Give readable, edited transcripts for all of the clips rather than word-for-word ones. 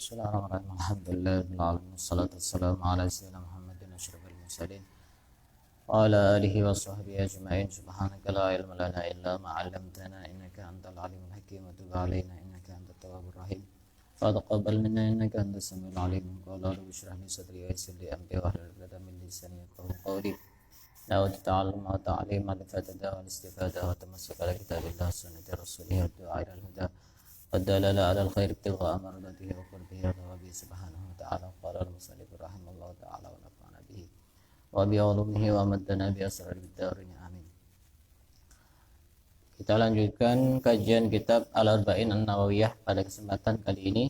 Bismillahirrahmanirrahim. Alhamdulillahirabbil alamin. Wassalatu wassalamu ala sayyidina Muhammadin asyrafil mursalin wa ala alihi wa sahbihi ajma'in. Subhanaka la ilma lana illa ma 'allamtana innaka antal alimul hakim wa tub 'alaina innaka antat tawwabur rahim. Fataqabbal minna innaka antas samiul alim. Qala rabbi shrah li sadri wa yassir li amri wahlul 'uqdatam min lisani yafqahu qawli. Da'wat ta'allum wa ta'lim wa fatada wal istifadah wa tamassuk ala kitabillah sunnati rasulih wa du'a ila al-huda. والدلالة على الخير ابتغاء مرضاته وقربه ورضاه سبحانه وتعالى. قال المصنف رحمه الله تعالى ونفعنا به وبعلومه ومدنا بأسرار الدارين آمين. Kita lanjutkan kajian kitab Al-Arba'in An-Nawawiyah. Pada kesempatan kali ini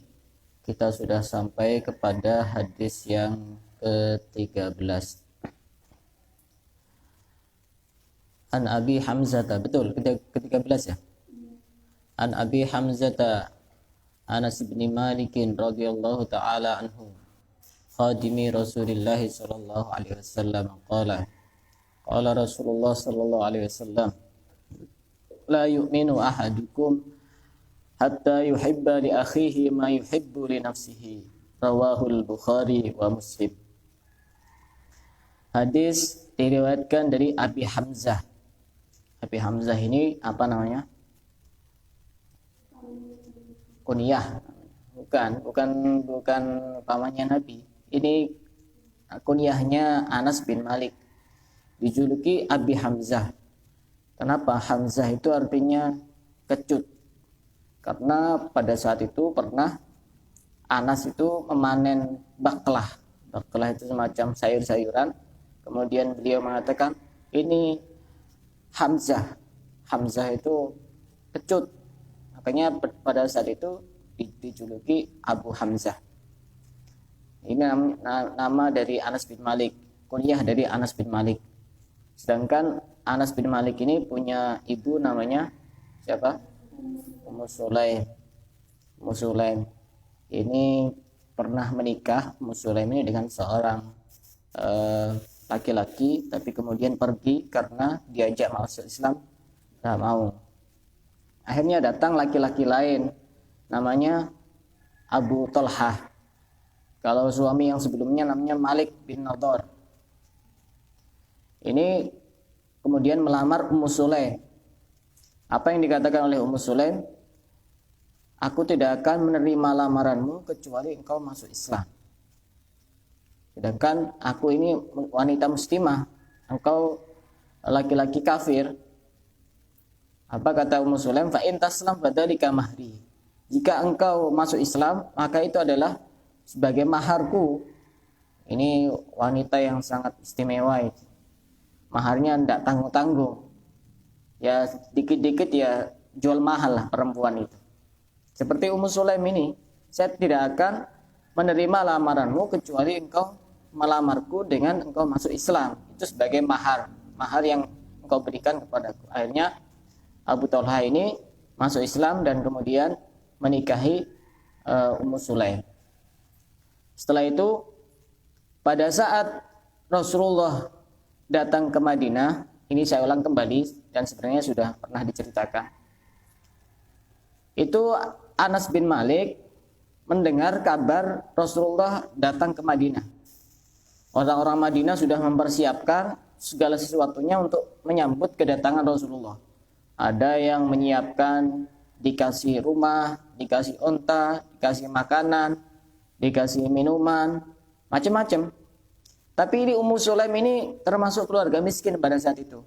kita sudah sampai kepada hadis yang ke-13. An Abi Hamzah, betul ke-13 ya? An Abi Hamzah Anas bin Malik radhiyallahu ta'ala anhu khadimi Rasulillah sallallahu alaihi wasallam qala Rasulullah sallallahu alaihi wasallam la yu'minu ahadukum hatta yuhibba li akhihi ma yuhibbu li nafsihi. Rawahul Bukhari wa Muslim. Hadis diriwayatkan dari Abi Hamzah. Abi Hamzah ini apa namanya? Kunyah, bukan pamannya Nabi. Ini kunyahnya Anas bin Malik, dijuluki Abi Hamzah. Kenapa? Hamzah itu artinya kecut, karena pada saat itu pernah Anas itu memanen baklah. Baklah itu semacam sayur-sayuran. Kemudian beliau mengatakan, ini Hamzah. Hamzah itu kecut. Makanya pada saat itu dijuluki Abu Hamzah. Ini nama dari Anas bin Malik, kunyah dari Anas bin Malik. Sedangkan Anas bin Malik ini punya ibu namanya siapa? Ummu Sulaim. Ummu Sulaim ini pernah menikah, Ummu Sulaim ini, dengan seorang laki-laki, tapi kemudian pergi karena diajak masuk Islam, tidak mau. Akhirnya datang laki-laki lain namanya Abu Talhah. Kalau suami yang sebelumnya namanya Malik bin Nadhr. Ini kemudian melamar Ummu Sulaim. Apa yang dikatakan oleh Ummu Sulaim? Aku tidak akan menerima lamaranmu kecuali engkau masuk Islam. Sedangkan aku ini wanita muslimah, engkau laki-laki kafir. Apa kata Ummu Sulaim? Fa in taslam fadzalika mahri. Jika engkau masuk Islam, maka itu adalah sebagai maharku. Ini wanita yang sangat istimewa itu. Maharnya tidak tanggung-tanggung. Ya dikit-dikit ya jual mahal lah perempuan itu. Seperti Ummu Sulaim ini, saya tidak akan menerima lamaranmu kecuali engkau melamarku dengan engkau masuk Islam. Itu sebagai mahar yang engkau berikan kepadaku. Akhirnya Abu Talha ini masuk Islam dan kemudian menikahi Ummu Sulaim. Setelah itu, pada saat Rasulullah datang ke Madinah, ini saya ulang kembali dan sebenarnya sudah pernah diceritakan. Itu Anas bin Malik mendengar kabar Rasulullah datang ke Madinah. Orang-orang Madinah sudah mempersiapkan segala sesuatunya untuk menyambut kedatangan Rasulullah. Ada yang menyiapkan, dikasih rumah, dikasih unta, dikasih makanan, dikasih minuman, macam-macam. Tapi ini Ummu Sulaim ini termasuk keluarga miskin pada saat itu.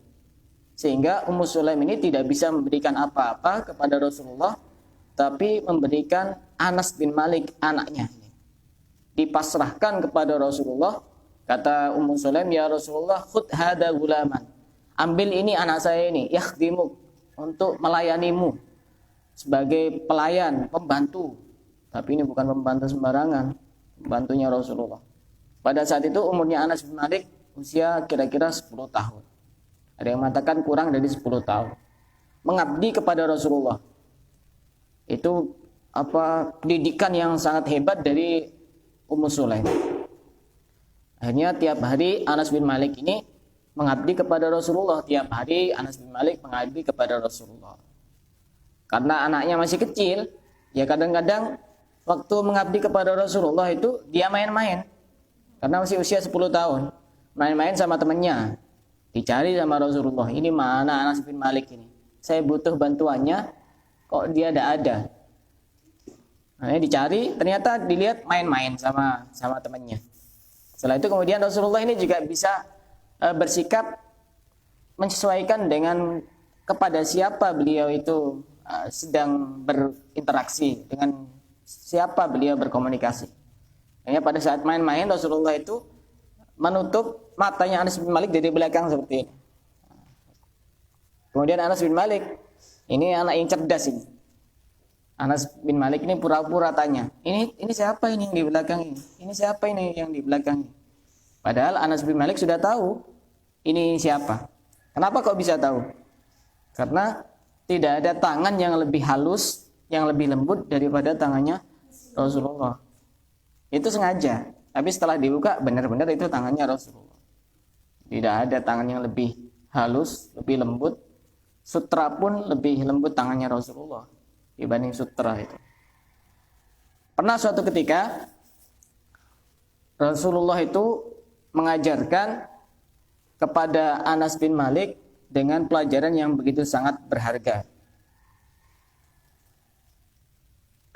Sehingga Ummu Sulaim ini tidak bisa memberikan apa-apa kepada Rasulullah, tapi memberikan Anas bin Malik, anaknya ini. Dipasrahkan kepada Rasulullah. Kata Ummu Sulaim, ya Rasulullah, khudh hada gulaman. Ambil ini anak saya ini, yakhdimuk, untuk melayanimu sebagai pelayan, pembantu. Tapi ini bukan pembantu sembarangan, pembantunya Rasulullah. Pada saat itu umurnya Anas bin Malik usia kira-kira 10 tahun. Ada yang mengatakan kurang dari 10 tahun. Mengabdi kepada Rasulullah. Itu pendidikan yang sangat hebat dari Ummu Sulaim. Akhirnya tiap hari Anas bin Malik ini mengabdi kepada Rasulullah. Tiap hari Anas bin Malik mengabdi kepada Rasulullah. Karena anaknya masih kecil, ya kadang-kadang waktu mengabdi kepada Rasulullah itu dia main-main. Karena masih usia 10 tahun. Main-main sama temannya. Dicari sama Rasulullah, ini mana Anas bin Malik ini? Saya butuh bantuannya, kok dia tidak ada. Nah, dicari, ternyata dilihat main-main sama temannya. Setelah itu kemudian Rasulullah ini juga bisa bersikap menyesuaikan dengan kepada siapa beliau itu sedang berinteraksi, dengan siapa beliau berkomunikasi. Hanya pada saat main-main Rasulullah itu menutup matanya Anas bin Malik dari belakang seperti ini. Kemudian Anas bin Malik, ini anak yang cerdas ini. Anas bin Malik ini pura-pura tanya, ini siapa ini yang di belakang ini? Ini siapa ini yang di belakang ini? Padahal Anas bin Malik sudah tahu ini siapa. Kenapa kok bisa tahu? Karena tidak ada tangan yang lebih halus, yang lebih lembut daripada tangannya Rasulullah. Itu sengaja. Tapi setelah dibuka benar-benar itu tangannya Rasulullah. Tidak ada tangan yang lebih halus, lebih lembut. Sutra pun lebih lembut tangannya Rasulullah dibanding sutra itu. Pernah suatu ketika Rasulullah itu mengajarkan kepada Anas bin Malik dengan pelajaran yang begitu sangat berharga.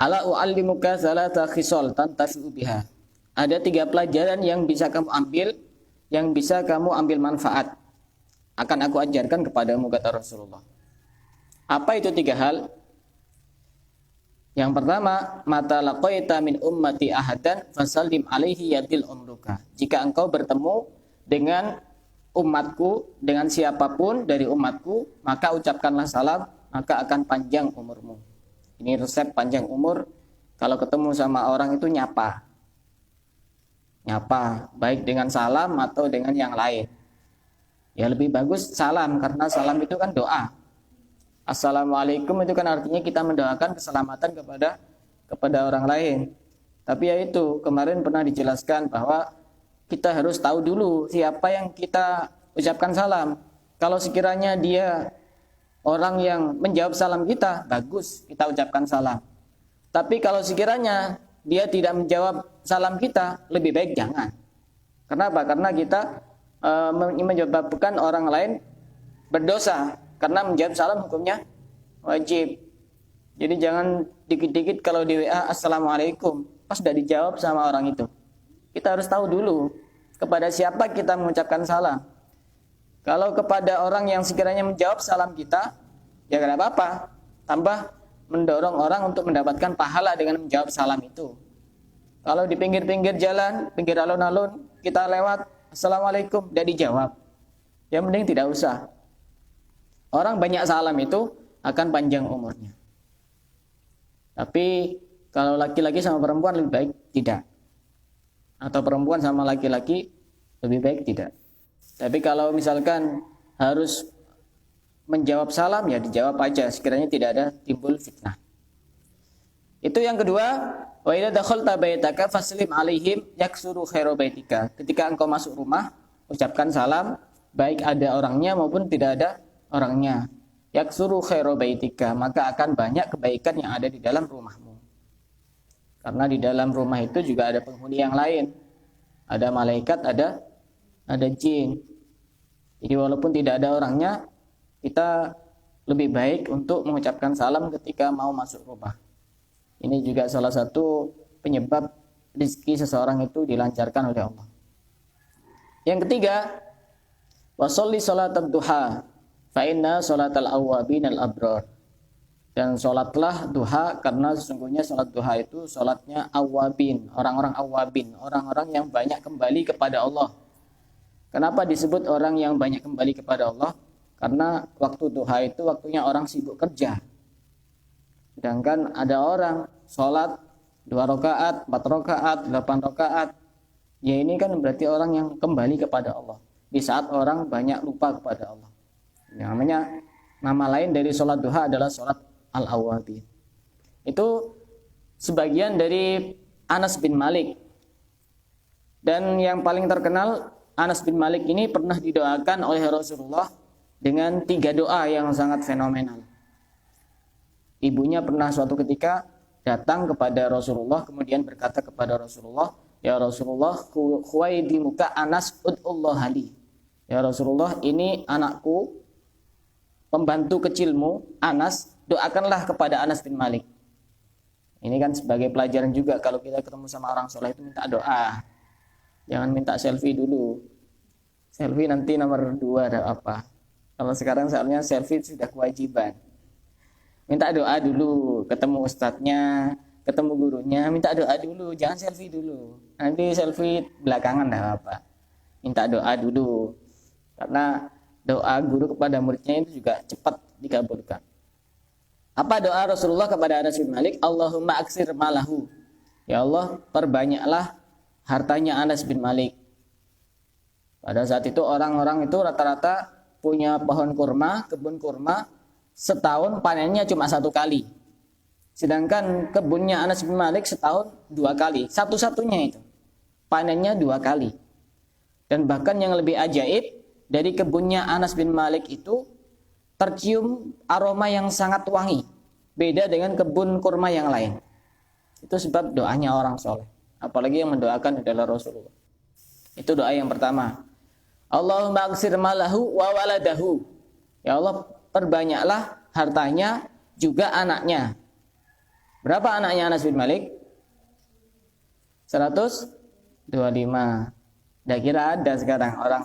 Ala u'allimuka salata khisal tantafi'u biha. Ada 3 pelajaran yang bisa kamu ambil, yang bisa kamu ambil manfaat. Akan aku ajarkan kepadamu, kata Rasulullah. Apa itu 3 hal? Yang pertama, mata laqaita min ummati ahadan fasallim alaihi yadil umruka. Jika engkau bertemu dengan umatku, dengan siapapun dari umatku, maka ucapkanlah salam, maka akan panjang umurmu. Ini resep panjang umur. Kalau ketemu sama orang itu nyapa, baik dengan salam atau dengan yang lain. Ya lebih bagus salam, karena salam itu kan doa. Assalamualaikum itu kan artinya kita mendoakan keselamatan kepada orang lain. Tapi ya itu, kemarin pernah dijelaskan bahwa kita harus tahu dulu siapa yang kita ucapkan salam. Kalau sekiranya dia orang yang menjawab salam kita, bagus kita ucapkan salam. Tapi kalau sekiranya dia tidak menjawab salam kita, lebih baik jangan. Kenapa? Karena kita menyebabkan orang lain berdosa. Karena menjawab salam hukumnya wajib. Jadi jangan dikit-dikit kalau di WA Assalamualaikum, pas sudah dijawab sama orang itu. Kita harus tahu dulu kepada siapa kita mengucapkan salam. Kalau kepada orang yang sekiranya menjawab salam kita, ya tidak apa-apa. Tambah mendorong orang untuk mendapatkan pahala dengan menjawab salam itu. Kalau di pinggir-pinggir jalan, pinggir alun-alun, kita lewat Assalamualaikum, tidak dijawab, ya mending tidak usah. Orang banyak salam itu akan panjang umurnya. Tapi kalau laki-laki sama perempuan lebih baik tidak. Atau perempuan sama laki-laki lebih baik tidak. Tapi kalau misalkan harus menjawab salam, ya dijawab aja, sekiranya tidak ada timbul fitnah. Itu yang kedua, wa idza dakhalta baitaka faslim alaihim yaksuru khairu baitika. Ketika engkau masuk rumah, ucapkan salam, baik ada orangnya maupun tidak ada orangnya. Yaksuru khairu baitika, maka akan banyak kebaikan yang ada di dalam rumahmu. Karena di dalam rumah itu juga ada penghuni yang lain. Ada malaikat, ada jin. Jadi walaupun tidak ada orangnya, kita lebih baik untuk mengucapkan salam ketika mau masuk rumah. Ini juga salah satu penyebab rezeki seseorang itu dilancarkan oleh Allah. Yang ketiga, wa sholli sholatat duha fa inna sholatal awwabin al abrar. Dan sholatlah duha, karena sesungguhnya sholat duha itu sholatnya awwabin, orang-orang awwabin, orang-orang yang banyak kembali kepada Allah. Kenapa disebut orang yang banyak kembali kepada Allah? Karena waktu duha itu waktunya orang sibuk kerja. Sedangkan ada orang sholat 2 rakaat, 4 rakaat, 8 rakaat. Ya ini kan berarti orang yang kembali kepada Allah. Di saat orang banyak lupa kepada Allah. Namanya, nama lain dari sholat duha adalah sholat al-awwabin. Itu sebagian dari Anas bin Malik. Dan yang paling terkenal, Anas bin Malik ini pernah didoakan oleh Rasulullah dengan 3 doa yang sangat fenomenal. Ibunya pernah suatu ketika datang kepada Rasulullah kemudian berkata kepada Rasulullah, ya Rasulullah, khuwaidimuka Anas ud'ullah ali. Ya Rasulullah, ini anakku, pembantu kecilmu Anas, doakanlah kepada Anas bin Malik. Ini kan sebagai pelajaran juga kalau kita ketemu sama orang soleh itu minta doa. Jangan minta selfie dulu. Selfie nanti nomor 2 ada apa. Kalau sekarang soalnya selfie sudah kewajiban. Minta doa dulu, ketemu ustadznya, ketemu gurunya, minta doa dulu, jangan selfie dulu. Nanti selfie belakangan dah apa. Minta doa dulu. Karena doa guru kepada muridnya itu juga cepat dikabulkan. Apa doa Rasulullah kepada Anas bin Malik? Allahumma aksir malahu. Ya Allah, perbanyaklah hartanya Anas bin Malik. Pada saat itu orang-orang itu rata-rata punya pohon kurma, kebun kurma, setahun panennya cuma 1 kali. Sedangkan kebunnya Anas bin Malik setahun 2 kali. Satu-satunya itu panennya 2 kali. Dan bahkan yang lebih ajaib, dari kebunnya Anas bin Malik itu tercium aroma yang sangat wangi. Beda dengan kebun kurma yang lain. Itu sebab doanya orang soleh. Apalagi yang mendoakan adalah Rasulullah. Itu doa yang pertama. Allahumma aksir malahu wa waladahu. Ya Allah, perbanyaklah hartanya juga anaknya. Berapa anaknya Anas bin Malik? 125. Dah kira ada sekarang orang.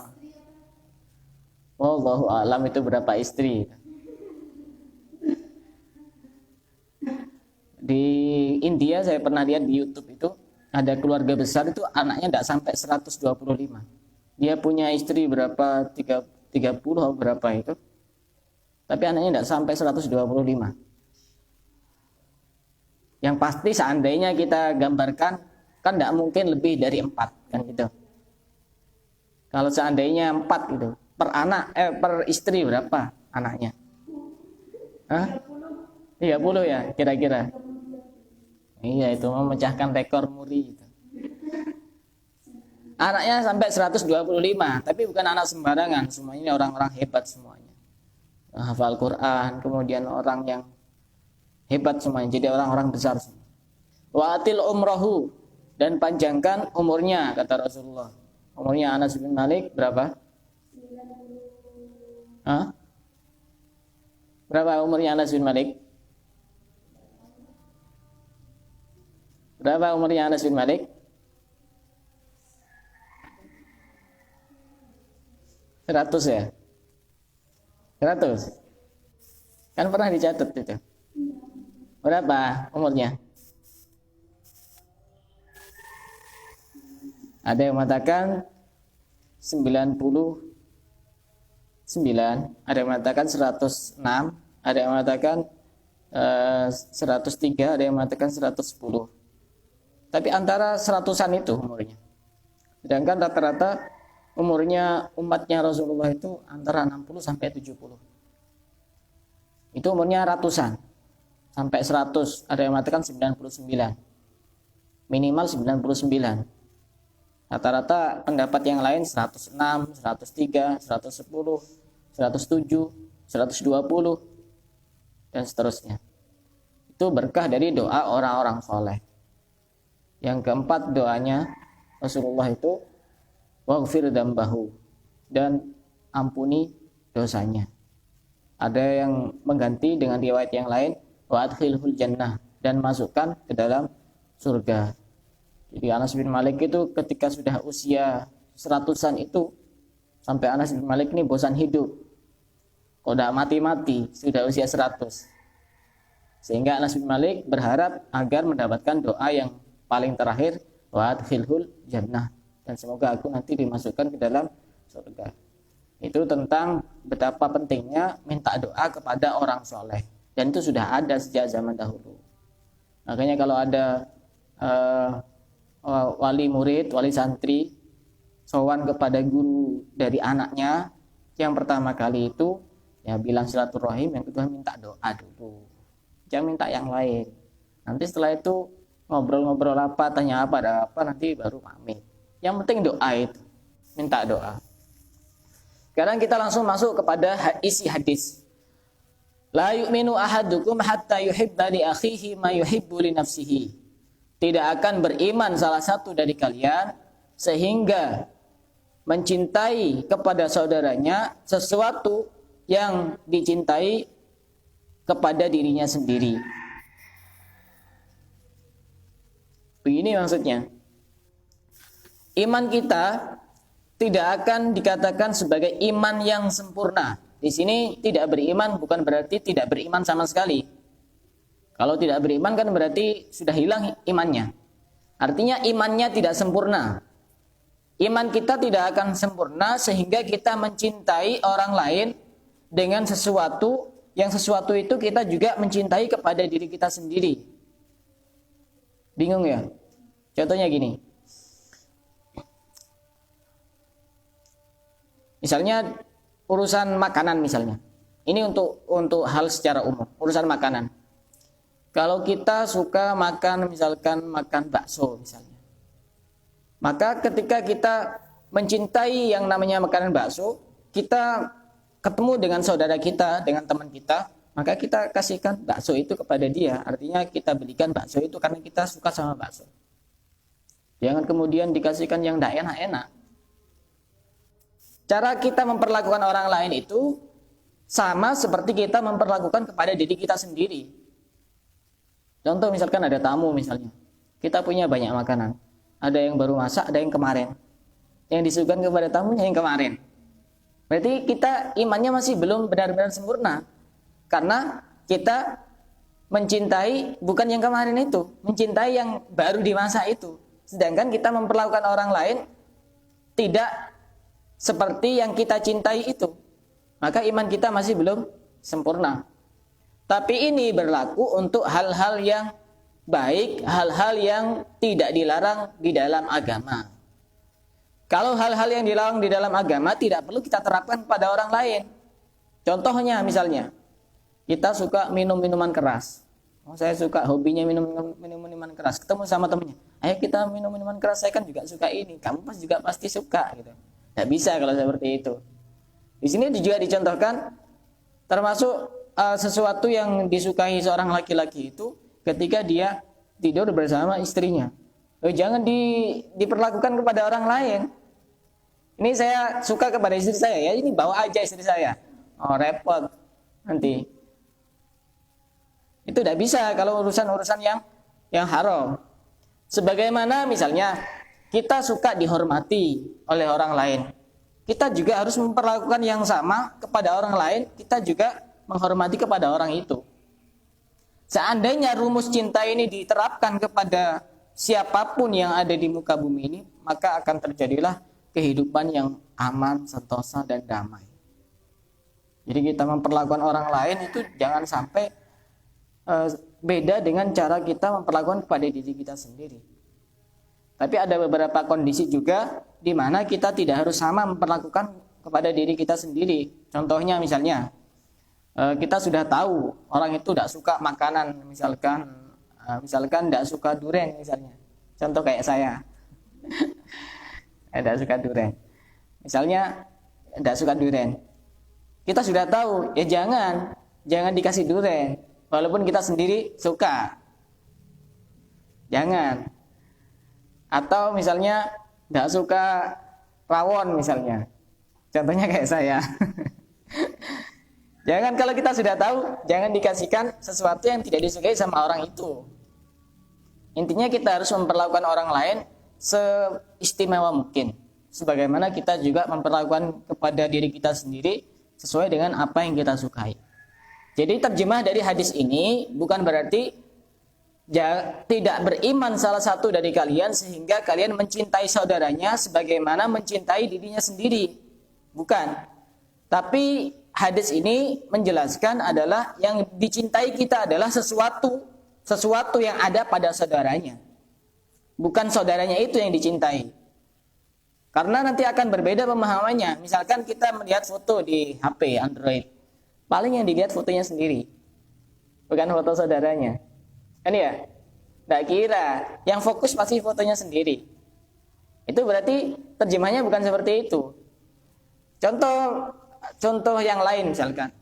Wallahu a'lam itu berapa istri. Di India saya pernah lihat di YouTube itu ada keluarga besar itu anaknya tidak sampai 125. Dia punya istri berapa 30 atau berapa itu. Tapi anaknya tidak sampai 125. Yang pasti seandainya kita gambarkan kan tidak mungkin lebih dari 4 kan gitu. Kalau seandainya 4 gitu. Per istri berapa anaknya? Hah? 30 ya kira-kira. Iya, itu memecahkan rekor muri itu. Anaknya sampai 125, tapi bukan anak sembarangan, semuanya orang-orang hebat semuanya. Hafal Quran, kemudian orang yang hebat semuanya, jadi orang-orang besar semua. Wa atil umrahu, dan panjangkan umurnya, kata Rasulullah. Umurnya Anas bin Malik berapa? Hah? Berapa umurnya Anas bin Malik? Berapa umurnya Anas bin Malik? 100 ya? 100? Kan pernah dicatat itu. Berapa umurnya? Ada yang mengatakan 99, ada yang mengatakan 106, ada yang mengatakan 103, ada yang mengatakan 110. Tapi antara 100-an itu umurnya. Sedangkan rata-rata umurnya umatnya Rasulullah itu antara 60 sampai 70. Itu umurnya ratusan. Sampai 100, ada yang mengatakan 99. Minimal 99. Rata-rata pendapat yang lain 106, 103, 110, 107, 120 dan seterusnya. Itu berkah dari doa orang-orang soleh. Yang keempat doanya Rasulullah itu waghfir dzambahu, dan ampuni dosanya. Ada yang mengganti dengan riwayat yang lain wa adkhilhul jannah, dan masukkan ke dalam surga. Jadi Anas bin Malik itu ketika sudah usia 100-an itu, sampai Anas bin Malik ini bosan hidup. Kok udah mati-mati, sudah usia 100. Sehingga Anas bin Malik berharap agar mendapatkan doa yang paling terakhir, wa adkhilhul jannah, dan semoga aku nanti dimasukkan ke dalam surga. Itu tentang betapa pentingnya minta doa kepada orang soleh. Dan itu sudah ada sejak zaman dahulu. Makanya kalau ada wali murid, wali santri sowan kepada guru dari anaknya, yang pertama kali itu ya bilang silaturahim, yang kedua minta doa dulu, jangan minta yang lain. Nanti setelah itu ngobrol-ngobrol apa, tanya apa, ada apa, nanti baru pamit. Yang penting doa itu, minta doa. Sekarang kita langsung masuk kepada isi hadis. La yu'minu ahadukum hatta yuhibba li akhihi ma yuhibbu li nafsihi. Tidak akan beriman salah satu dari kalian sehingga mencintai kepada saudaranya sesuatu yang dicintai kepada dirinya sendiri. Begini maksudnya. Iman kita tidak akan dikatakan sebagai iman yang sempurna. Di sini tidak beriman bukan berarti tidak beriman sama sekali. Kalau tidak beriman kan berarti sudah hilang imannya. Artinya imannya tidak sempurna. Iman kita tidak akan sempurna sehingga kita mencintai orang lain dengan sesuatu yang sesuatu itu kita juga mencintai kepada diri kita sendiri. Bingung ya? Contohnya gini. Misalnya urusan makanan misalnya. Ini untuk hal secara umum, urusan makanan. Kalau kita suka makan misalkan makan bakso misalnya. Maka ketika kita mencintai yang namanya makanan bakso, kita ketemu dengan saudara kita, dengan teman kita, maka kita kasihkan bakso itu kepada dia. Artinya kita belikan bakso itu karena kita suka sama bakso. Jangan kemudian dikasihkan yang tidak enak-enak. Cara kita memperlakukan orang lain itu sama seperti kita memperlakukan kepada diri kita sendiri. Contoh misalkan ada tamu misalnya. Kita punya banyak makanan. Ada yang baru masak, ada yang kemarin. Yang disuguhkan kepada tamunya yang kemarin. Berarti kita imannya masih belum benar-benar sempurna. Karena kita mencintai bukan yang kemarin itu. Mencintai yang baru dimasak itu. Sedangkan kita memperlakukan orang lain tidak seperti yang kita cintai itu, maka iman kita masih belum sempurna. Tapi ini berlaku untuk hal-hal yang baik, hal-hal yang tidak dilarang di dalam agama. Kalau hal-hal yang dilarang di dalam agama tidak perlu kita terapkan pada orang lain. Contohnya misalnya, kita suka minum minuman keras. Saya suka hobinya minum minuman keras. Ketemu sama temennya, ayo kita minum minuman keras, saya kan juga suka ini, kamu juga pasti suka gitu. Tidak bisa kalau seperti itu. Di sini juga dicontohkan termasuk sesuatu yang disukai seorang laki-laki itu ketika dia tidur bersama istrinya. Jangan diperlakukan kepada orang lain. Ini saya suka kepada istri saya ya, ini bawa aja istri saya. Oh repot nanti. Itu tidak bisa kalau urusan-urusan yang haram. Sebagaimana misalnya kita suka dihormati oleh orang lain. Kita juga harus memperlakukan yang sama kepada orang lain. Kita juga menghormati kepada orang itu. Seandainya rumus cinta ini diterapkan kepada siapapun yang ada di muka bumi ini, maka akan terjadilah kehidupan yang aman, sentosa, dan damai. Jadi kita memperlakukan orang lain itu jangan sampai beda dengan cara kita memperlakukan kepada diri kita sendiri. Tapi ada beberapa kondisi juga di mana kita tidak harus sama memperlakukan kepada diri kita sendiri. Contohnya misalnya, kita sudah tahu orang itu tidak suka makanan, misalkan tidak suka durian misalnya. Contoh kayak saya, tidak suka durian. Misalnya tidak suka durian. Kita sudah tahu, ya jangan dikasih durian, walaupun kita sendiri suka. Jangan. Atau misalnya tidak suka rawon misalnya. Contohnya kayak saya. Jangan, kalau kita sudah tahu, jangan dikasihkan sesuatu yang tidak disukai sama orang itu. Intinya kita harus memperlakukan orang lain seistimewa mungkin. Sebagaimana kita juga memperlakukan kepada diri kita sendiri sesuai dengan apa yang kita sukai. Jadi terjemah dari hadis ini bukan berarti tidak beriman salah satu dari kalian sehingga kalian mencintai saudaranya sebagaimana mencintai dirinya sendiri. Bukan. Tapi hadis ini menjelaskan adalah yang dicintai kita adalah sesuatu yang ada pada saudaranya. Bukan saudaranya itu yang dicintai. Karena nanti akan berbeda pemahamannya. Misalkan kita melihat foto di HP Android. Paling yang dilihat fotonya sendiri. Bukan foto saudaranya. Kan ya? Tidak kira. Yang fokus pasti fotonya sendiri. Itu berarti terjemahnya bukan seperti itu. Contoh yang lain misalkan.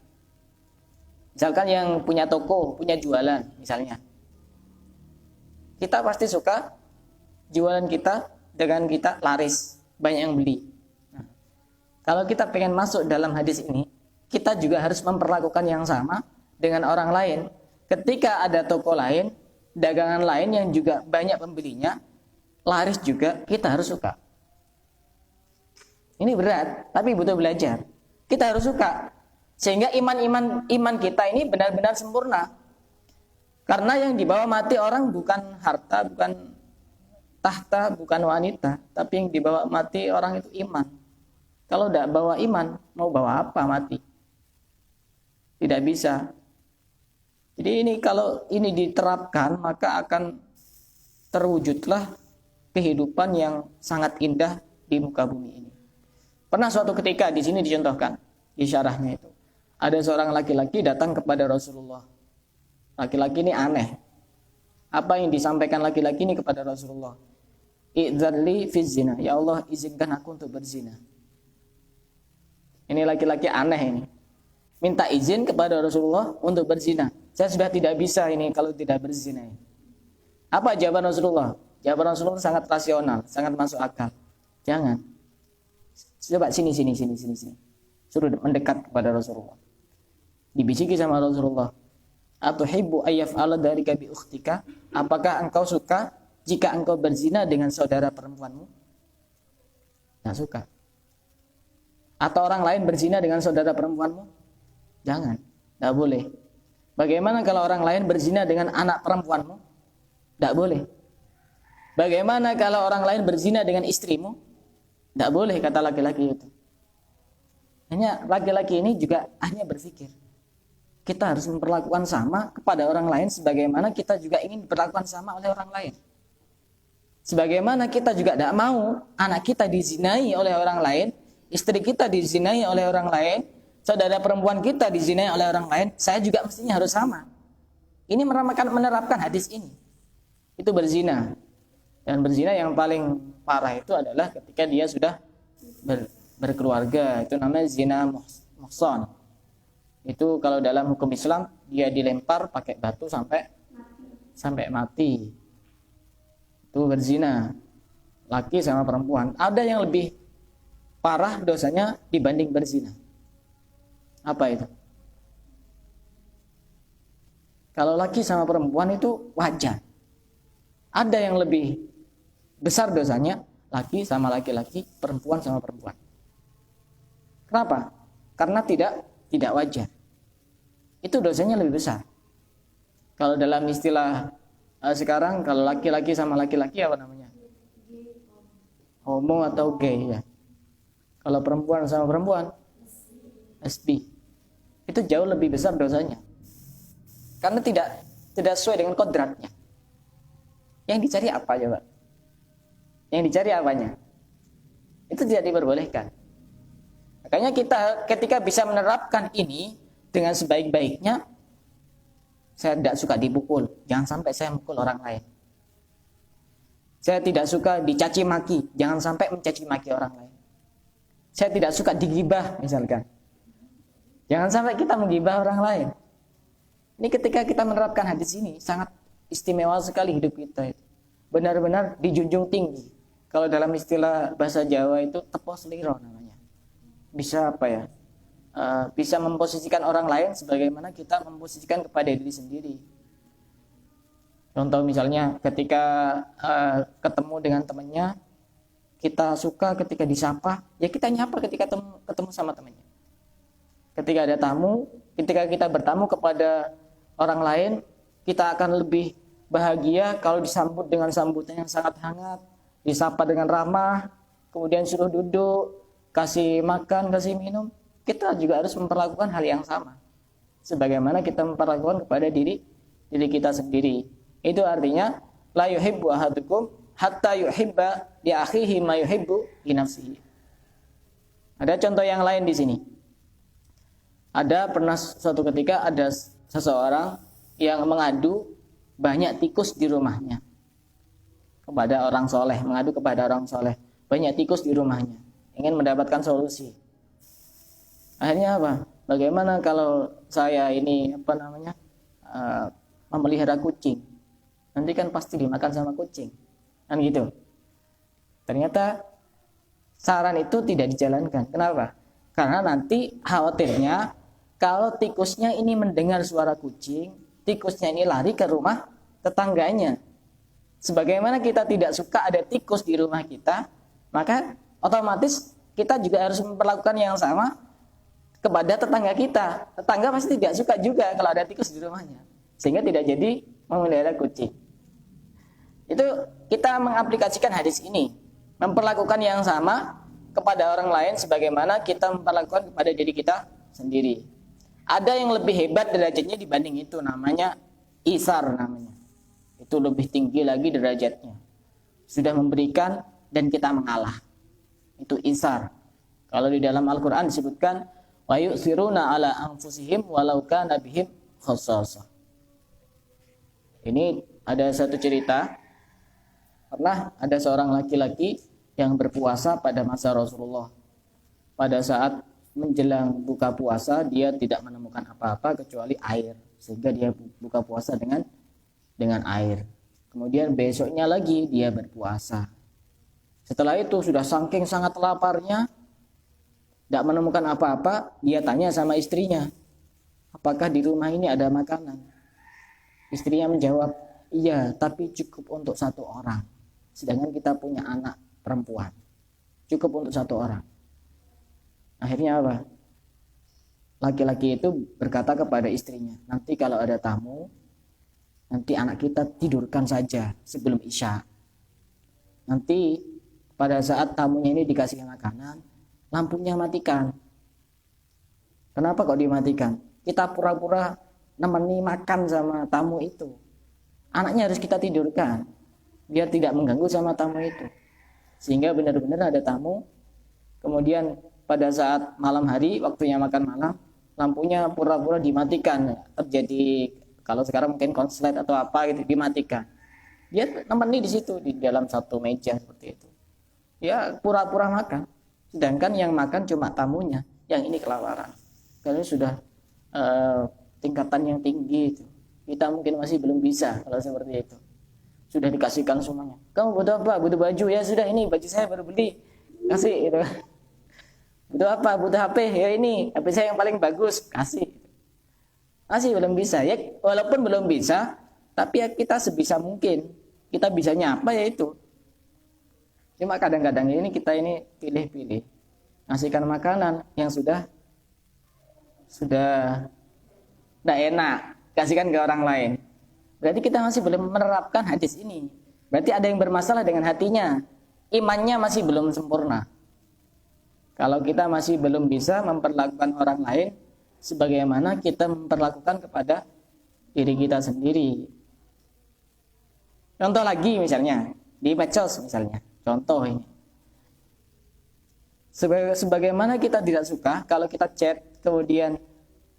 Misalkan yang punya toko, punya jualan misalnya. Kita pasti suka jualan kita dengan kita laris, banyak yang beli. Nah, kalau kita pengen masuk dalam hadis ini, kita juga harus memperlakukan yang sama dengan orang lain. Ketika ada toko lain, dagangan lain yang juga banyak pembelinya, laris juga, kita harus suka. Ini berat, tapi butuh belajar. Kita harus suka. Sehingga iman kita ini benar-benar sempurna. Karena yang dibawa mati orang bukan harta, bukan tahta, bukan wanita, tapi yang dibawa mati orang itu iman. Kalau tidak bawa iman, mau bawa apa mati? Tidak bisa. Jadi ini kalau ini diterapkan, maka akan terwujudlah kehidupan yang sangat indah di muka bumi ini. Pernah suatu ketika di sini dicontohkan di syarahnya itu. Ada seorang laki-laki datang kepada Rasulullah. Laki-laki ini aneh. Apa yang disampaikan laki-laki ini kepada Rasulullah? Idzarli fi zina. Ya Allah, izinkan aku untuk berzina. Ini laki-laki aneh ini. Minta izin kepada Rasulullah untuk berzina. Saya sudah tidak bisa ini kalau tidak berzina. Apa jawaban Rasulullah? Jawaban Rasulullah sangat rasional, sangat masuk akal. Jangan. Coba sini. Suruh mendekat kepada Rasulullah. Dibisiki sama Rasulullah. Atuhibbu ayyaf'ala dzalika bi ukhtika? Apakah engkau suka jika engkau berzina dengan saudara perempuanmu? Tidak suka. Atau orang lain berzina dengan saudara perempuanmu? Jangan, tidak boleh. Bagaimana kalau orang lain berzina dengan anak perempuanmu? Tidak boleh. Bagaimana kalau orang lain berzina dengan istrimu? Tidak boleh, kata laki-laki itu. Hanya laki-laki ini juga hanya berpikir. Kita harus memperlakukan sama kepada orang lain sebagaimana kita juga ingin diperlakukan sama oleh orang lain. Sebagaimana kita juga tidak mau anak kita dizinai oleh orang lain, istri kita dizinai oleh orang lain, saudara perempuan kita dizinai oleh orang lain, saya juga mestinya harus sama. Ini menerapkan hadis ini. Itu berzina. Dan berzina yang paling parah itu adalah ketika dia sudah berkeluarga. Itu namanya zina muhsan. Itu kalau dalam hukum Islam dia dilempar pakai batu sampai mati. Itu berzina. Laki sama perempuan. Ada yang lebih parah dosanya dibanding berzina. Apa itu? Kalau laki sama perempuan itu wajar. Ada yang lebih besar dosanya laki sama laki-laki, perempuan sama perempuan. Kenapa? Karena tidak wajar. Itu dosanya lebih besar. Kalau dalam istilah sekarang, kalau laki-laki sama laki-laki apa namanya? Homo atau gay ya. Kalau perempuan sama perempuan, lesbi. Itu jauh lebih besar dosanya. Karena tidak sesuai dengan kodratnya. Yang dicari apa coba? Yang dicari apanya? Itu tidak diperbolehkan. Makanya kita ketika bisa menerapkan ini dengan sebaik-baiknya, saya tidak suka dipukul. Jangan sampai saya mukul orang lain. Saya tidak suka dicaci maki. Jangan sampai mencaci maki orang lain. Saya tidak suka digibah misalkan. Jangan sampai kita menggibah orang lain. Ini ketika kita menerapkan hadis ini sangat istimewa sekali hidup kita itu. Benar-benar dijunjung tinggi. Kalau dalam istilah bahasa Jawa itu tepos liro namanya. Bisa apa ya? Bisa memposisikan orang lain sebagaimana kita memposisikan kepada diri sendiri. Contoh misalnya ketika ketemu dengan temannya, kita suka ketika disapa, ya kita nyapa ketika ketemu sama temannya. Ketika ada tamu, ketika kita bertamu kepada orang lain, kita akan lebih bahagia kalau disambut dengan sambutan yang sangat hangat, disapa dengan ramah, kemudian suruh duduk, kasih makan, kasih minum. Kita juga harus memperlakukan hal yang sama. Sebagaimana kita memperlakukan kepada diri kita sendiri. Itu artinya la yuhibbu ahadukum hatta yuhibba li akhihi ma yuhibbu li nafsihi. Ada contoh yang lain di sini. Ada pernah suatu ketika ada seseorang yang mengadu banyak tikus di rumahnya kepada orang soleh, mengadu kepada orang soleh, banyak tikus di rumahnya, ingin mendapatkan solusi. Akhirnya apa? bagaimana kalau saya ini memelihara kucing, nanti kan pasti dimakan sama kucing, kan gitu. Ternyata saran itu tidak dijalankan. Kenapa? Karena nanti khawatirnya kalau tikusnya ini mendengar suara kucing, tikusnya ini lari ke rumah tetangganya. Sebagaimana kita tidak suka ada tikus di rumah kita, maka otomatis kita juga harus memperlakukan yang sama kepada tetangga kita. Tetangga pasti tidak suka juga kalau ada tikus di rumahnya, sehingga tidak jadi memelihara kucing. Itu kita mengaplikasikan hadis ini, memperlakukan yang sama kepada orang lain sebagaimana kita memperlakukan kepada diri kita sendiri. Ada yang lebih hebat derajatnya dibanding itu, namanya isar namanya. Itu lebih tinggi lagi derajatnya. Sudah memberikan dan kita mengalah. Itu isar. Kalau di dalam Al-Qur'an disebutkan wa yu'thiruna ala anfusihim walau kana bihim khassasah. Ini ada satu cerita. Pernah ada seorang laki-laki yang berpuasa pada masa Rasulullah. Pada saat menjelang buka puasa, dia tidak menemukan apa-apa kecuali air, sehingga dia buka puasa dengan air. Kemudian besoknya lagi dia berpuasa. Setelah itu sudah saking sangat laparnya, tidak menemukan apa-apa, dia tanya sama istrinya, apakah di rumah ini ada makanan? Istrinya menjawab, iya, tapi cukup untuk 1 orang. Sedangkan kita punya anak perempuan, cukup untuk 1 orang. Akhirnya apa? Laki-laki itu berkata kepada istrinya, nanti kalau ada tamu, nanti anak kita tidurkan saja sebelum Isya. Nanti pada saat tamunya ini dikasih makanan, lampunya matikan. Kenapa kok dimatikan? Kita pura-pura nemeni makan sama tamu itu. Anaknya harus kita tidurkan, biar tidak mengganggu sama tamu itu. Sehingga benar-benar ada tamu. Kemudian pada saat malam hari, waktunya makan malam, lampunya pura-pura dimatikan. Terjadi, kalau sekarang mungkin konslet atau apa gitu, dimatikan. Dia nemeni di situ, di dalam satu meja seperti itu. Ya pura-pura makan. Sedangkan yang makan cuma tamunya, yang ini kelaparan. Karena sudah tingkatan yang tinggi itu. Kita mungkin masih belum bisa kalau seperti itu. Sudah dikasihkan semuanya. Kamu butuh apa? Butuh baju? Ya sudah, ini baju saya baru beli. Kasih gitu. Butuh apa? Butuh HP? Ya ini, HP saya yang paling bagus. Kasih. Masih belum bisa. Ya walaupun belum bisa, tapi ya kita sebisa mungkin. Kita bisanya apa ya itu. Cuma kadang-kadang ini kita ini pilih-pilih. Ngasihkan makanan yang sudah tidak enak, kasihkan ke orang lain. Berarti kita masih belum menerapkan hadis ini. Berarti ada yang bermasalah dengan hatinya. Imannya masih belum sempurna. Kalau kita masih belum bisa memperlakukan orang lain sebagaimana kita memperlakukan kepada diri kita sendiri. Contoh lagi misalnya, di medsos misalnya. Contoh ini. Sebagaimana kita tidak suka kalau kita chat kemudian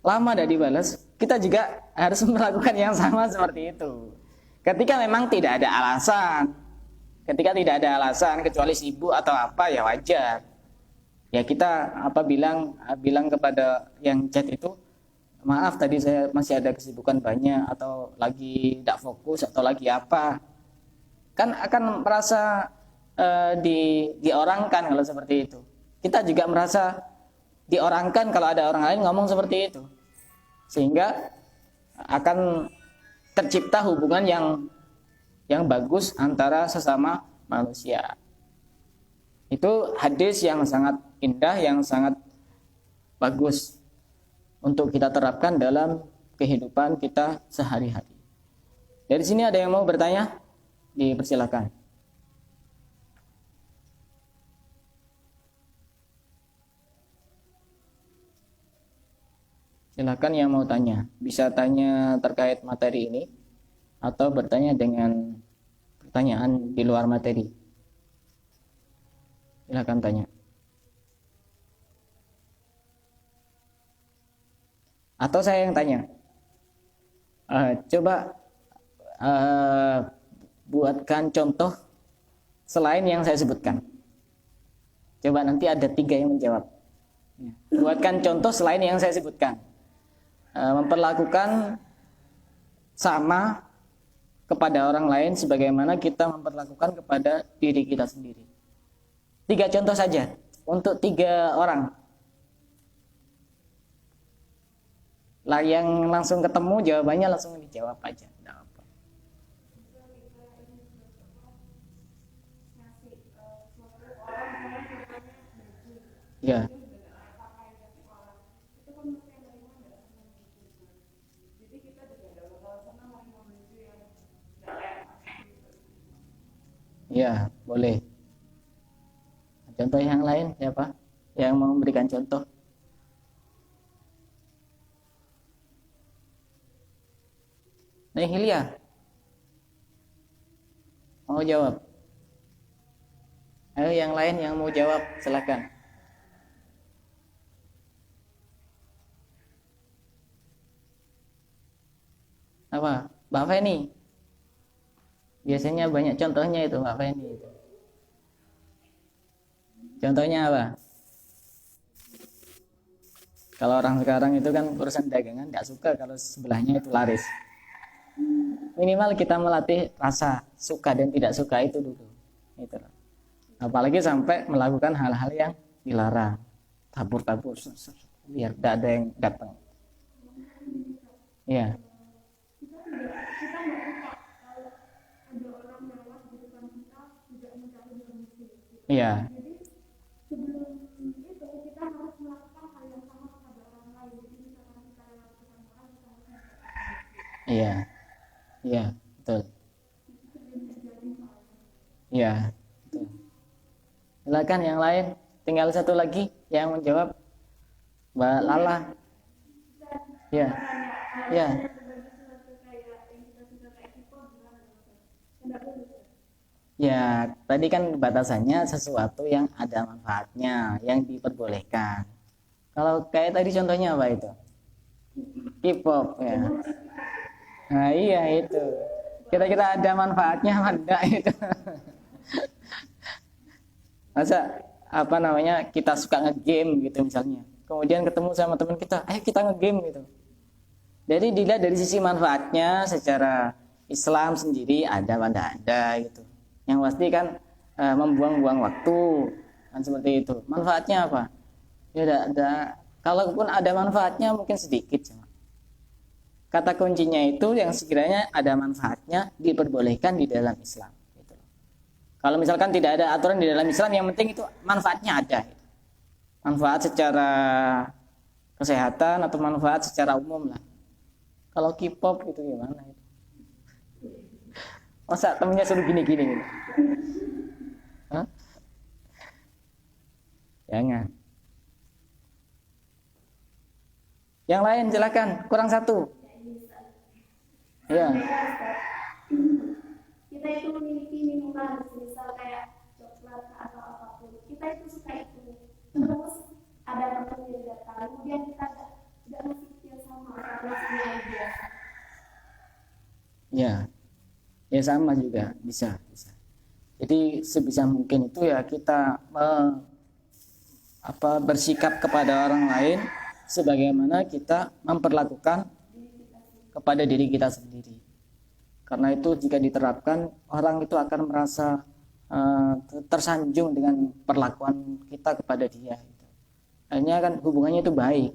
lama tidak dibalas, kita juga harus melakukan yang sama seperti itu. Ketika memang tidak ada alasan, kecuali sibuk atau apa, ya wajar. Ya kita bilang kepada yang chat itu, maaf tadi saya masih ada kesibukan banyak, atau lagi tidak fokus, atau lagi apa. Kan akan merasa diorangkan kalau seperti itu. Kita juga merasa diorangkan kalau ada orang lain ngomong seperti itu. Sehingga akan tercipta hubungan yang bagus antara sesama manusia. Itu hadis yang sangat indah, yang sangat bagus untuk kita terapkan dalam kehidupan kita sehari-hari. Dari sini ada yang mau bertanya? Dipersilakan. Silakan yang mau tanya. Bisa tanya terkait materi ini atau bertanya dengan pertanyaan di luar materi. Silakan tanya. Atau saya yang tanya. Coba buatkan contoh selain yang saya sebutkan. Coba nanti ada 3 yang menjawab. Ya. Buatkan contoh selain yang saya sebutkan. Memperlakukan sama kepada orang lain sebagaimana kita memperlakukan kepada diri kita sendiri. 3 contoh saja untuk 3 orang. Lah yang langsung ketemu jawabannya langsung dijawab aja. Nggak apa. Ya. Ya, boleh. Contoh yang lain siapa? Yang mau memberikan contoh? Nehilia. Mau jawab? Ayo yang lain yang mau jawab, silakan. Apa? Mbak Feni. Biasanya banyak contohnya itu Mbak Feni itu. Contohnya apa? Kalau orang sekarang itu kan urusan dagangan nggak suka kalau sebelahnya itu laris. Minimal kita melatih rasa suka dan tidak suka itu dulu. Itu. Apalagi sampai melakukan hal-hal yang dilarang, tabur-tabur, biar tidak ada yang datang. Ya. Iya. Iya. Iya, betul. Iya, betul. Silakan yang lain. Tinggal satu lagi yang menjawab, Mbak Lala. Ya. Ya. Ya, tadi kan batasannya sesuatu yang ada manfaatnya, yang diperbolehkan. Kalau kayak tadi contohnya apa itu? K-pop ya. Nah, iya itu. Kira-kira ada manfaatnya apa enggak itu? Masa apa namanya kita suka nge-game gitu misalnya. Kemudian ketemu sama teman kita, ayo kita nge-game gitu. Jadi dilihat dari sisi manfaatnya secara Islam sendiri ada apa enggak ada gitu. Yang pasti kan membuang-buang waktu kan seperti itu. Manfaatnya apa? Ya ada. Kalaupun ada manfaatnya mungkin sedikit cuma. Kata kuncinya itu yang sekiranya ada manfaatnya diperbolehkan di dalam Islam. Gitu. Kalau misalkan tidak ada aturan di dalam Islam, yang penting itu manfaatnya ada. Gitu. Manfaat secara kesehatan atau manfaat secara umum lah. Kalau K-pop itu gimana? Masa temennya suruh gini-gini gitu? Hah? Jangan. Yang lain silakan, kurang satu. Ya. Kita itu memiliki minuman, misal kayak coklat atau apapun. Kita itu suka itu. Terus ada teman yang datang, kemudian kita tidak masih yang sama karena yang biasa. Ya. Ya sama juga bisa. Jadi sebisa mungkin itu ya kita bersikap kepada orang lain sebagaimana kita memperlakukan kepada diri kita sendiri. Karena itu jika diterapkan orang itu akan merasa tersanjung dengan perlakuan kita kepada dia. Akhirnya kan hubungannya itu baik.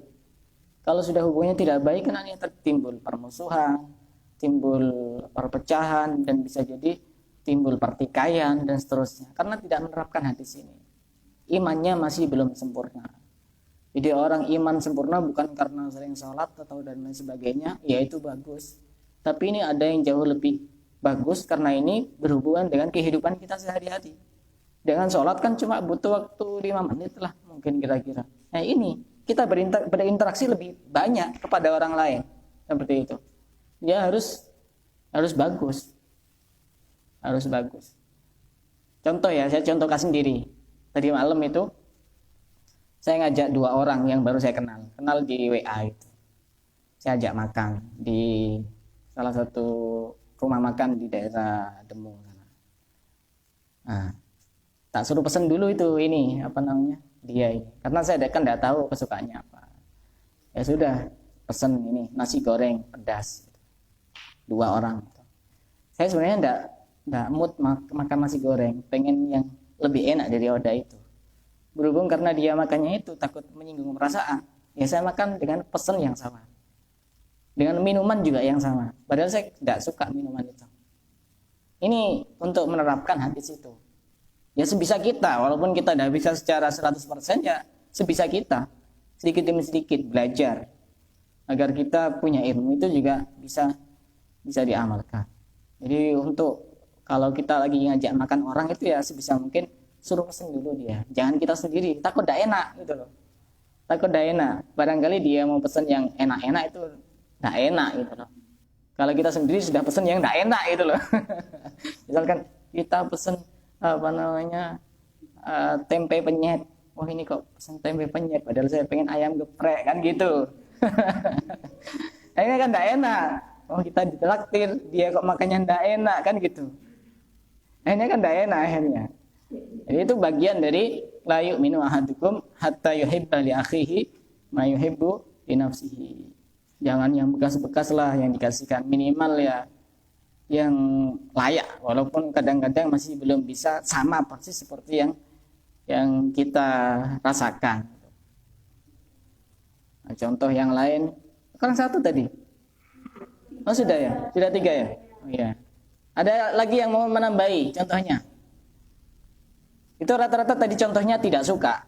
Kalau sudah hubungannya tidak baik kan akhirnya timbul permusuhan, timbul perpecahan dan bisa jadi timbul pertikaian dan seterusnya karena tidak menerapkan hadis ini. Imannya masih belum sempurna. Jadi orang iman sempurna bukan karena sering sholat atau dan lain sebagainya, ya itu bagus. Tapi ini ada yang jauh lebih bagus karena ini berhubungan dengan kehidupan kita sehari-hari. Dengan sholat kan cuma butuh waktu 5 menit lah mungkin kira-kira. Nah ini kita berinteraksi lebih banyak kepada orang lain seperti itu. Ya harus bagus. Harus bagus. Contoh ya, saya contohkan sendiri. Tadi malam itu saya ngajak 2 orang yang baru saya kenal di WA itu. Saya ajak makan di salah satu rumah makan di daerah Demung. Nah, tak suruh pesen dulu itu ini apa namanya dia ini, karena saya kan tidak tahu kesukaannya apa. Ya sudah, pesen ini nasi goreng pedas 2 orang. Saya sebenarnya tidak mood makan nasi goreng, pengen yang lebih enak dari wadah itu. Berhubung karena dia makannya itu takut menyinggung perasaan, ya saya makan dengan pesen yang sama, dengan minuman juga yang sama, padahal saya tidak suka minuman itu. Ini untuk menerapkan hadis itu. Ya sebisa kita, walaupun kita tidak bisa secara 100%, ya sebisa kita, sedikit demi sedikit belajar agar kita punya ilmu itu juga bisa diamalkan. Jadi untuk kalau kita lagi ngajak makan orang itu ya sebisa mungkin suruh pesen dulu dia, jangan kita sendiri, takut tidak enak gitu loh, takut tidak enak. Barangkali dia mau pesen yang enak-enak itu tidak enak gitu loh. Kalau kita sendiri sudah pesen yang tidak enak gitu loh. Misalkan kita pesen tempe penyet, wah ini kok pesen tempe penyet, padahal saya pengen ayam geprek kan gitu. Akhirnya kan tidak enak. Oh kita ditraktir, dia kok makannya tidak enak kan gitu. Akhirnya kan tidak enak akhirnya. Jadi itu bagian dari la yu'minu ahadukum hatta yuhibba li akhihi ma yuhibbu li nafsihi. Jangan yang bekas-bekas lah yang dikasihkan, minimal ya yang layak, walaupun kadang-kadang masih belum bisa sama persis seperti yang kita rasakan. Nah, contoh yang lain, kurang 1 tadi. Oh sudah ya, sudah 3 ya. Oh, iya. Ada lagi yang mau menambahi contohnya? Itu rata-rata tadi contohnya tidak suka.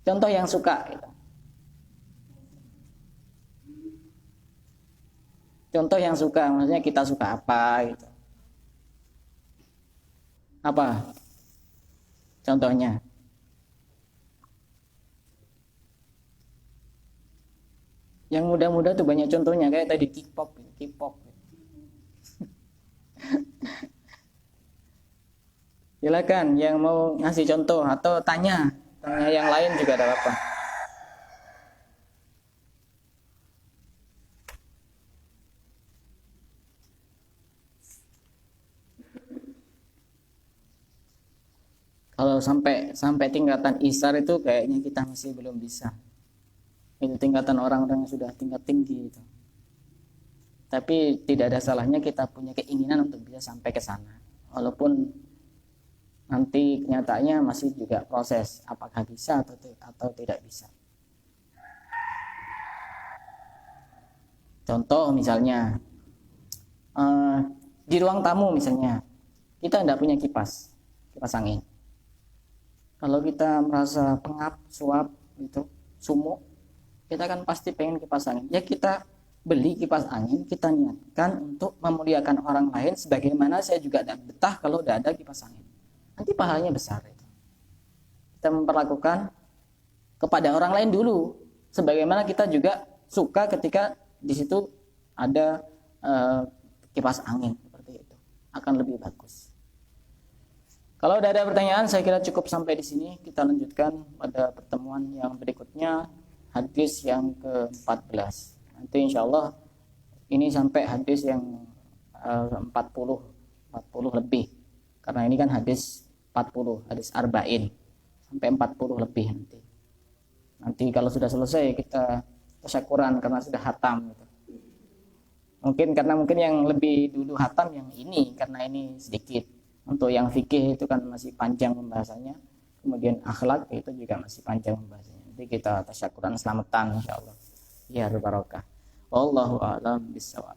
Contoh yang suka gitu. Contoh yang suka, maksudnya kita suka apa gitu. Apa? Contohnya. Yang muda-muda tuh banyak contohnya, kayak tadi K-pop. Silakan yang mau ngasih contoh atau tanya yang lain juga ada apa. Kalau sampai tingkatan isar itu kayaknya kita masih belum bisa. Itu tingkatan orang-orang yang sudah tingkat tinggi itu. Tapi tidak ada salahnya kita punya keinginan untuk bisa sampai ke sana. Walaupun nanti kenyataannya masih juga proses apakah bisa atau tidak bisa. Contoh misalnya di ruang tamu misalnya kita tidak punya kipas angin. Kalau kita merasa pengap, suap gitu, sumuk, kita kan pasti pengen kipas angin. Ya kita beli kipas angin, kita niatkan untuk memuliakan orang lain sebagaimana saya juga tidak betah kalau tidak ada kipas angin. Nanti pahalanya besar itu. Kita memperlakukan kepada orang lain dulu, sebagaimana kita juga suka ketika di situ ada kipas angin seperti itu, akan lebih bagus. Kalau tidak ada pertanyaan, saya kira cukup sampai di sini. Kita lanjutkan pada pertemuan yang berikutnya, hadis yang ke-14. Nanti insya Allah ini sampai hadis yang 40 lebih. Karena ini kan hadis 40, hadis arba'in. Sampai 40 lebih nanti. Nanti kalau sudah selesai kita tasyakuran karena sudah hatam. Gitu. Mungkin yang lebih dulu hatam yang ini, karena ini sedikit. Untuk yang fikih itu kan masih panjang pembahasannya. Kemudian akhlak itu juga masih panjang pembahasannya. Nanti kita tasyakuran selamatan insyaallah. Ya barokah. Wallahu a'lam bishawab.